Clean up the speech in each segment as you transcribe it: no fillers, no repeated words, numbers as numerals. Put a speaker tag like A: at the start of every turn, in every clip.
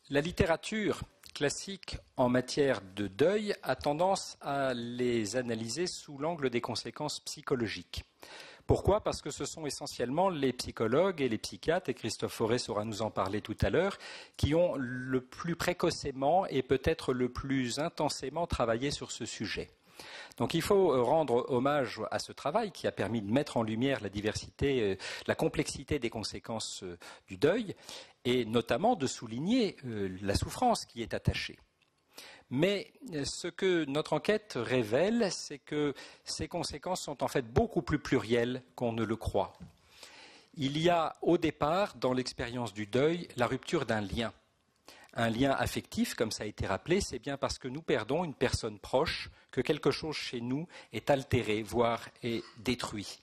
A: La littérature classique en matière de deuil a tendance à les analyser sous l'angle des conséquences psychologiques. Pourquoi ? Parce que ce sont essentiellement les psychologues et les psychiatres, et Christophe Fauré saura nous en parler tout à l'heure, qui ont le plus précocement et peut-être le plus intensément travaillé sur ce sujet. Donc il faut rendre hommage à ce travail qui a permis de mettre en lumière la diversité, la complexité des conséquences du deuil, et notamment de souligner la souffrance qui est attachée. Mais ce que notre enquête révèle, c'est que ces conséquences sont en fait beaucoup plus plurielles qu'on ne le croit. Il y a au départ, dans l'expérience du deuil, la rupture d'un lien. Un lien affectif, comme ça a été rappelé, c'est bien parce que nous perdons une personne proche que quelque chose chez nous est altéré, voire est détruit.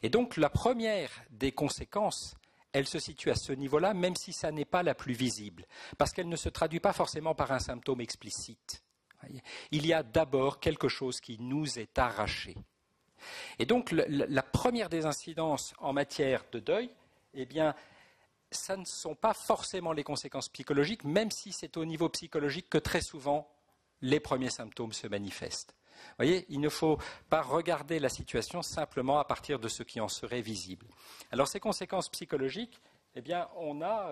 A: Et donc la première des conséquences, elle se situe à ce niveau-là, même si ça n'est pas la plus visible, parce qu'elle ne se traduit pas forcément par un symptôme explicite. Il y a d'abord quelque chose qui nous est arraché. Et donc la première des incidences en matière de deuil, eh bien, ça ne sont pas forcément les conséquences psychologiques, même si c'est au niveau psychologique que très souvent les premiers symptômes se manifestent. Vous voyez, il ne faut pas regarder la situation simplement à partir de ce qui en serait visible. Alors ces conséquences psychologiques, eh bien, on a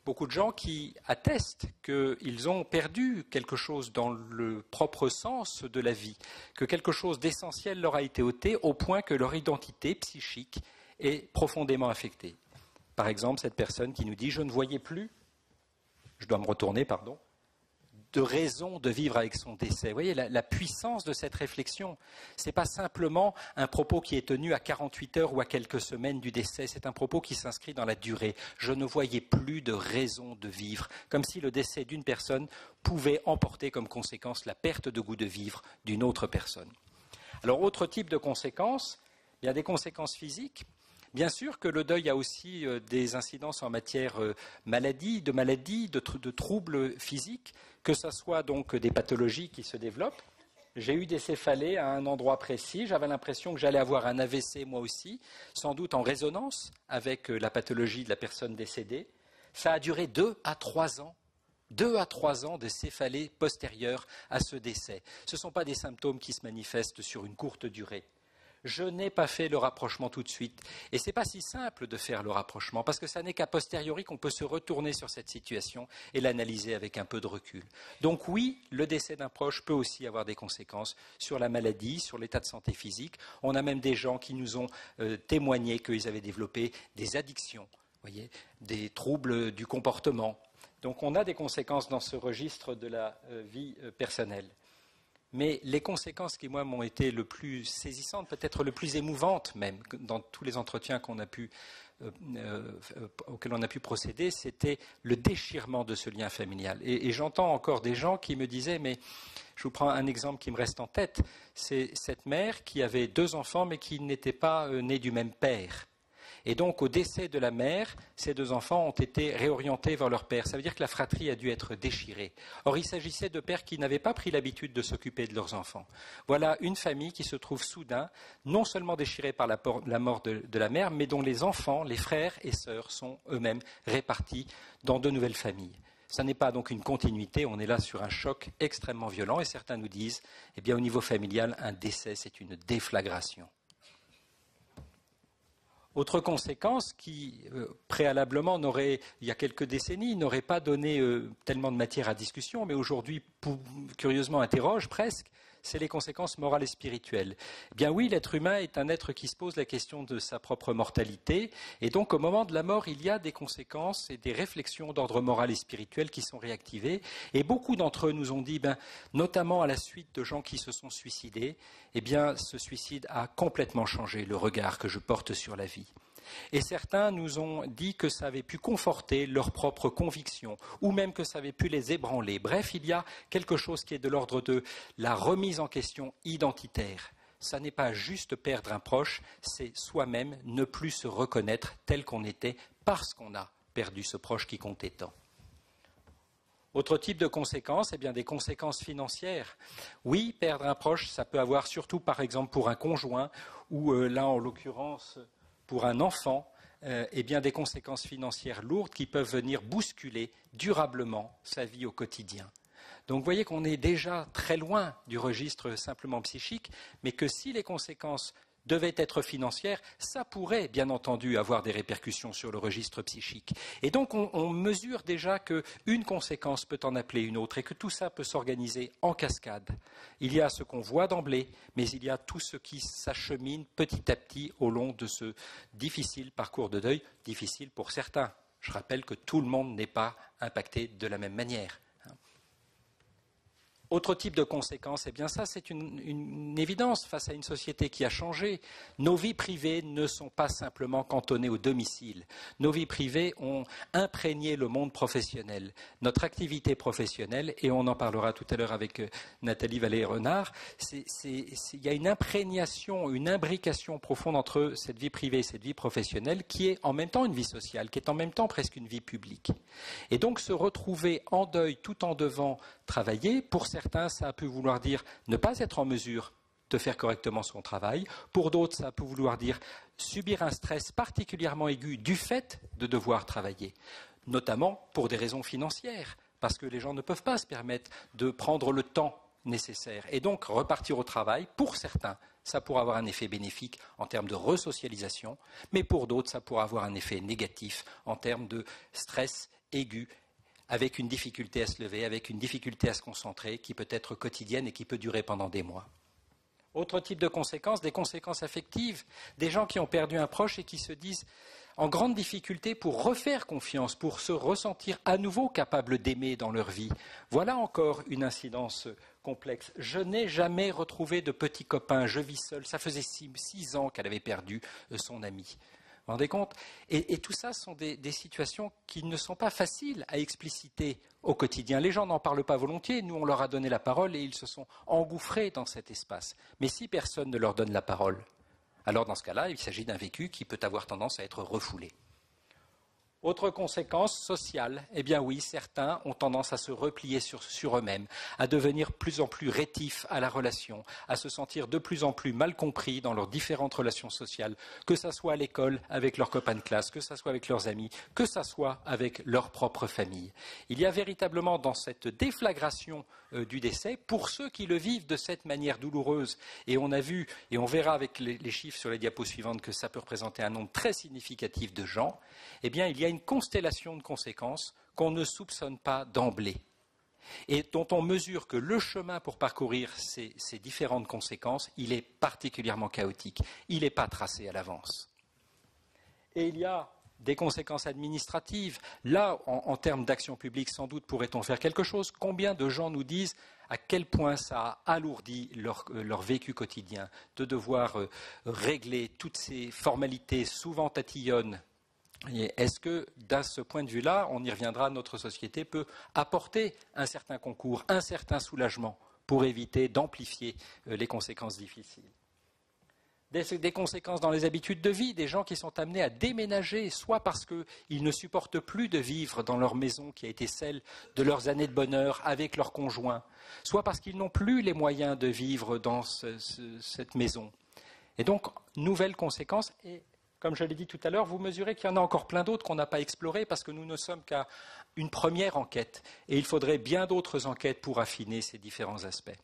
A: beaucoup de gens qui attestent qu'ils ont perdu quelque chose dans le propre sens de la vie, que quelque chose d'essentiel leur a été ôté au point que leur identité psychique est profondément affectée. Par exemple, cette personne qui nous dit « je ne voyais plus, je dois me retourner, pardon », de raison de vivre avec son décès. Vous voyez, la puissance de cette réflexion, ce n'est pas simplement un propos qui est tenu à 48 heures ou à quelques semaines du décès, c'est un propos qui s'inscrit dans la durée. Je ne voyais plus de raison de vivre, comme si le décès d'une personne pouvait emporter comme conséquence la perte de goût de vivre d'une autre personne. Alors, autre type de conséquences, il y a des conséquences physiques. Bien sûr que le deuil a aussi des incidences en matière de maladies, de troubles physiques, que ce soit donc des pathologies qui se développent. J'ai eu des céphalées à un endroit précis, j'avais l'impression que j'allais avoir un AVC moi aussi, sans doute en résonance avec la pathologie de la personne décédée. Ça a duré 2 à 3 ans. 2 à 3 ans de céphalées postérieures à ce décès. Ce ne sont pas des symptômes qui se manifestent sur une courte durée. Je n'ai pas fait le rapprochement tout de suite. Et ce n'est pas si simple de faire le rapprochement, parce que ça n'est qu'à posteriori qu'on peut se retourner sur cette situation et l'analyser avec un peu de recul. Donc oui, le décès d'un proche peut aussi avoir des conséquences sur la maladie, sur l'état de santé physique. On a même des gens qui nous ont témoigné qu'ils avaient développé des addictions, voyez, des troubles du comportement. Donc on a des conséquences dans ce registre de la vie personnelle. Mais les conséquences qui, moi, m'ont été le plus saisissantes, peut-être le plus émouvantes même, dans tous les entretiens auxquels on a pu procéder, c'était le déchirement de ce lien familial. Et j'entends encore des gens qui me disaient, mais je vous prends un exemple qui me reste en tête, c'est cette mère qui avait 2 enfants, mais qui n'étaient pas nés du même père. Et donc, au décès de la mère, ces 2 enfants ont été réorientés vers leur père. Ça veut dire que la fratrie a dû être déchirée. Or, il s'agissait de pères qui n'avaient pas pris l'habitude de s'occuper de leurs enfants. Voilà une famille qui se trouve soudain, non seulement déchirée par la mort de la mère, mais dont les enfants, les frères et sœurs, sont eux-mêmes répartis dans 2 nouvelles familles. Ça n'est pas donc une continuité, on est là sur un choc extrêmement violent. Et certains nous disent, eh bien, au niveau familial, un décès, c'est une déflagration. Autre conséquence qui, préalablement, il y a quelques décennies, n'aurait pas donné tellement de matière à discussion, mais aujourd'hui, curieusement, interroge presque, c'est les conséquences morales et spirituelles. Eh bien oui, l'être humain est un être qui se pose la question de sa propre mortalité, et donc au moment de la mort, il y a des conséquences et des réflexions d'ordre moral et spirituel qui sont réactivées, et beaucoup d'entre eux nous ont dit, notamment à la suite de gens qui se sont suicidés, eh bien ce suicide a complètement changé le regard que je porte sur la vie. Et certains nous ont dit que ça avait pu conforter leurs propres convictions, ou même que ça avait pu les ébranler. Bref, il y a quelque chose qui est de l'ordre de la remise en question identitaire. Ça n'est pas juste perdre un proche, c'est soi-même ne plus se reconnaître tel qu'on était parce qu'on a perdu ce proche qui comptait tant. Autre type de conséquences, eh bien des conséquences financières. Oui, perdre un proche, ça peut avoir surtout par exemple pour un conjoint, ou là en l'occurrence pour un enfant, eh bien, des conséquences financières lourdes qui peuvent venir bousculer durablement sa vie au quotidien. Donc vous voyez qu'on est déjà très loin du registre simplement psychique, mais que si les conséquences devaient être financières, ça pourrait bien entendu avoir des répercussions sur le registre psychique. Et donc on mesure déjà qu'une conséquence peut en appeler une autre et que tout ça peut s'organiser en cascade. Il y a ce qu'on voit d'emblée, mais il y a tout ce qui s'achemine petit à petit au long de ce difficile parcours de deuil, difficile pour certains. Je rappelle que tout le monde n'est pas impacté de la même manière. Autre type de conséquences, eh bien ça c'est une évidence face à une société qui a changé. Nos vies privées ne sont pas simplement cantonnées au domicile. Nos vies privées ont imprégné le monde professionnel, notre activité professionnelle, et on en parlera tout à l'heure avec Nathalie Vallée-Renard. Il y a une imprégnation, une imbrication profonde entre cette vie privée et cette vie professionnelle qui est en même temps une vie sociale, qui est en même temps presque une vie publique. Et donc se retrouver en deuil tout en devant travailler, pour certains, ça a pu vouloir dire ne pas être en mesure de faire correctement son travail. Pour d'autres, ça a pu vouloir dire subir un stress particulièrement aigu du fait de devoir travailler, notamment pour des raisons financières, parce que les gens ne peuvent pas se permettre de prendre le temps nécessaire. Et donc, repartir au travail, pour certains, ça pourra avoir un effet bénéfique en termes de resocialisation, mais pour d'autres, ça pourra avoir un effet négatif en termes de stress aigu, avec une difficulté à se lever, avec une difficulté à se concentrer, qui peut être quotidienne et qui peut durer pendant des mois. Autre type de conséquences, des conséquences affectives, des gens qui ont perdu un proche et qui se disent en grande difficulté pour refaire confiance, pour se ressentir à nouveau capables d'aimer dans leur vie. Voilà encore une incidence complexe. Je n'ai jamais retrouvé de petit copain, je vis seul. Ça faisait 6 ans qu'elle avait perdu son ami. Vous vous rendez compte ? Et tout ça sont des situations qui ne sont pas faciles à expliciter au quotidien. Les gens n'en parlent pas volontiers. Nous, on leur a donné la parole et ils se sont engouffrés dans cet espace. Mais si personne ne leur donne la parole, alors dans ce cas-là, il s'agit d'un vécu qui peut avoir tendance à être refoulé. Autre conséquence sociale, eh bien oui, certains ont tendance à se replier sur eux-mêmes, à devenir plus en plus rétifs à la relation, à se sentir de plus en plus mal compris dans leurs différentes relations sociales, que ce soit à l'école avec leurs copains de classe, que ce soit avec leurs amis, que ce soit avec leur propre famille. Il y a véritablement dans cette déflagration du décès, pour ceux qui le vivent de cette manière douloureuse, et on a vu, et on verra avec les chiffres sur les diapos suivantes que ça peut représenter un nombre très significatif de gens, eh bien il y a une constellation de conséquences qu'on ne soupçonne pas d'emblée et dont on mesure que le chemin pour parcourir ces différentes conséquences, il est particulièrement chaotique, il n'est pas tracé à l'avance. Et il y a des conséquences administratives. Là, en termes d'action publique, sans doute pourrait-on faire quelque chose. Combien de gens nous disent à quel point ça a alourdi leur vécu quotidien, de devoir régler toutes ces formalités souvent tatillonnes. Est-ce que, d'un ce point de vue-là, on y reviendra, notre société peut apporter un certain concours, un certain soulagement pour éviter d'amplifier les conséquences difficiles ? Des conséquences dans les habitudes de vie, des gens qui sont amenés à déménager, soit parce qu'ils ne supportent plus de vivre dans leur maison qui a été celle de leurs années de bonheur avec leur conjoint, soit parce qu'ils n'ont plus les moyens de vivre dans cette maison. Et donc, nouvelles conséquences. Et comme je l'ai dit tout à l'heure, vous mesurez qu'il y en a encore plein d'autres qu'on n'a pas explorées parce que nous ne sommes qu'à une première enquête. Et il faudrait bien d'autres enquêtes pour affiner ces différents aspects.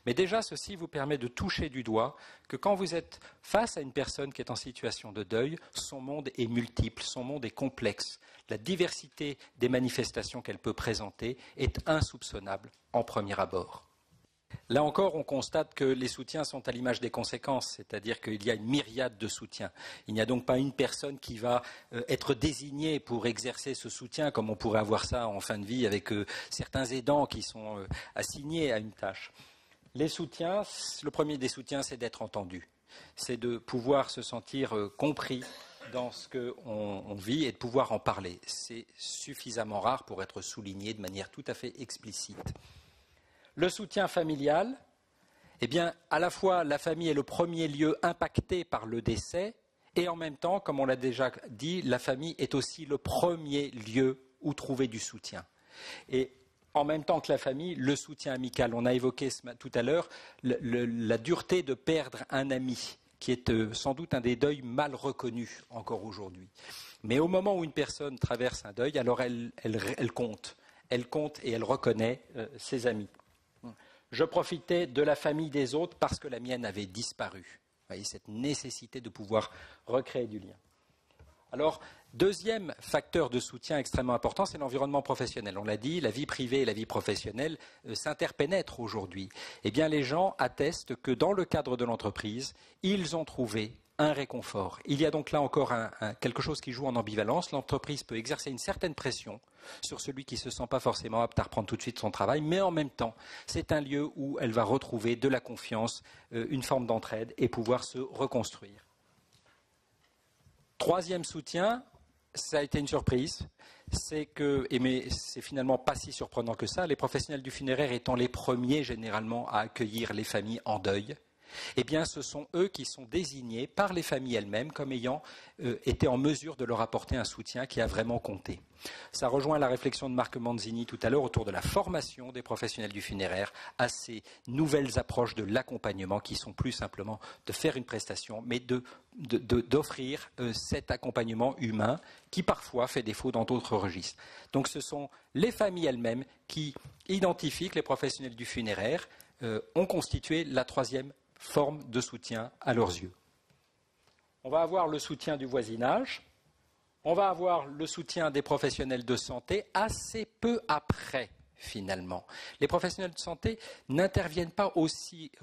A: Mais déjà, ceci vous permet de toucher du doigt que quand vous êtes face à une personne qui est en situation de deuil, son monde est multiple, son monde est complexe. La diversité des manifestations qu'elle peut présenter est insoupçonnable en premier abord. Là encore, on constate que les soutiens sont à l'image des conséquences, c'est-à-dire qu'il y a une myriade de soutiens. Il n'y a donc pas une personne qui va être désignée pour exercer ce soutien, comme on pourrait avoir ça en fin de vie avec certains aidants qui sont assignés à une tâche. Les soutiens, le premier des soutiens, c'est d'être entendu. C'est de pouvoir se sentir compris dans ce qu'on vit et de pouvoir en parler. C'est suffisamment rare pour être souligné de manière tout à fait explicite. Le soutien familial, eh bien, à la fois la famille est le premier lieu impacté par le décès et en même temps, comme on l'a déjà dit, la famille est aussi le premier lieu où trouver du soutien. Et en même temps que la famille, le soutien amical. On a évoqué tout à l'heure la dureté de perdre un ami qui est sans doute un des deuils mal reconnus encore aujourd'hui. Mais au moment où une personne traverse un deuil, alors elle compte. Elle compte et elle reconnaît ses amis. Je profitais de la famille des autres parce que la mienne avait disparu. Vous voyez, cette nécessité de pouvoir recréer du lien. Alors, deuxième facteur de soutien extrêmement important, c'est l'environnement professionnel. On l'a dit, la vie privée et la vie professionnelle s'interpénètrent aujourd'hui. Eh bien, les gens attestent que dans le cadre de l'entreprise, ils ont trouvé un réconfort. Il y a donc là encore quelque chose qui joue en ambivalence. L'entreprise peut exercer une certaine pression sur celui qui ne se sent pas forcément apte à reprendre tout de suite son travail, mais en même temps, c'est un lieu où elle va retrouver de la confiance, une forme d'entraide et pouvoir se reconstruire. Troisième soutien, ça a été une surprise, c'est que, mais c'est finalement pas si surprenant que ça, les professionnels du funéraire étant les premiers généralement à accueillir les familles en deuil, eh bien ce sont eux qui sont désignés par les familles elles-mêmes comme ayant été en mesure de leur apporter un soutien qui a vraiment compté. Ça rejoint la réflexion de Marc Manzini tout à l'heure autour de la formation des professionnels du funéraire à ces nouvelles approches de l'accompagnement qui sont plus simplement de faire une prestation, mais d'offrir cet accompagnement humain qui parfois fait défaut dans d'autres registres. Donc ce sont les familles elles-mêmes qui identifient que les professionnels du funéraire ont constitué la troisième forme de soutien à leurs yeux. On va avoir le soutien du voisinage, on va avoir le soutien des professionnels de santé assez peu après, finalement. Les professionnels de santé n'interviennent pas aussi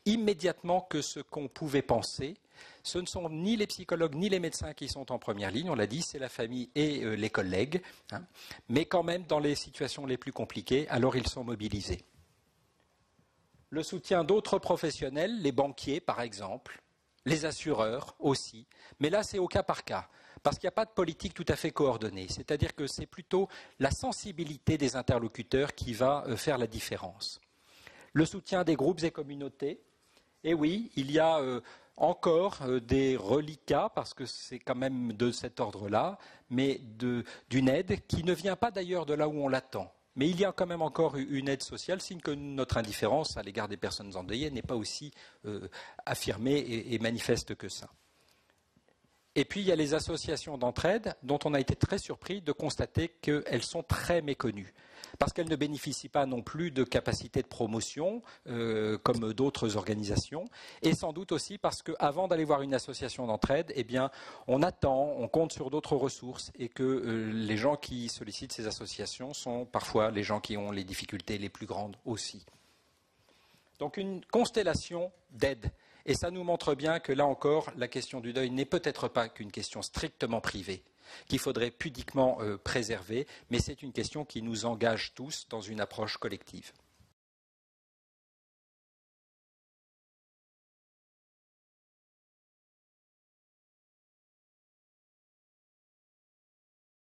A: immédiatement que ce qu'on pouvait penser. Ce ne sont ni les psychologues ni les médecins qui sont en première ligne, on l'a dit, c'est la famille et les collègues, hein. Mais quand même, dans les situations les plus compliquées, alors ils sont mobilisés. Le soutien d'autres professionnels, les banquiers par exemple, les assureurs aussi, mais là c'est au cas par cas, parce qu'il n'y a pas de politique tout à fait coordonnée, c'est-à-dire que c'est plutôt la sensibilité des interlocuteurs qui va faire la différence. Le soutien des groupes et communautés, et oui, il y a encore des reliquats, parce que c'est quand même de cet ordre-là, mais d'une aide qui ne vient pas d'ailleurs de là où on l'attend. Mais il y a quand même encore une aide sociale, signe que notre indifférence à l'égard des personnes endeuillées n'est pas aussi affirmée et manifeste que ça. Et puis il y a les associations d'entraide dont on a été très surpris de constater qu'elles sont très méconnues, parce qu'elles ne bénéficient pas non plus de capacités de promotion comme d'autres organisations, et sans doute aussi parce qu'avant d'aller voir une association d'entraide, eh bien, on attend, on compte sur d'autres ressources, et que les gens qui sollicitent ces associations sont parfois les gens qui ont les difficultés les plus grandes aussi. Donc une constellation d'aides. Et ça nous montre bien que là encore, la question du deuil n'est peut-être pas qu'une question strictement privée, qu'il faudrait pudiquement préserver, mais c'est une question qui nous engage tous dans une approche collective.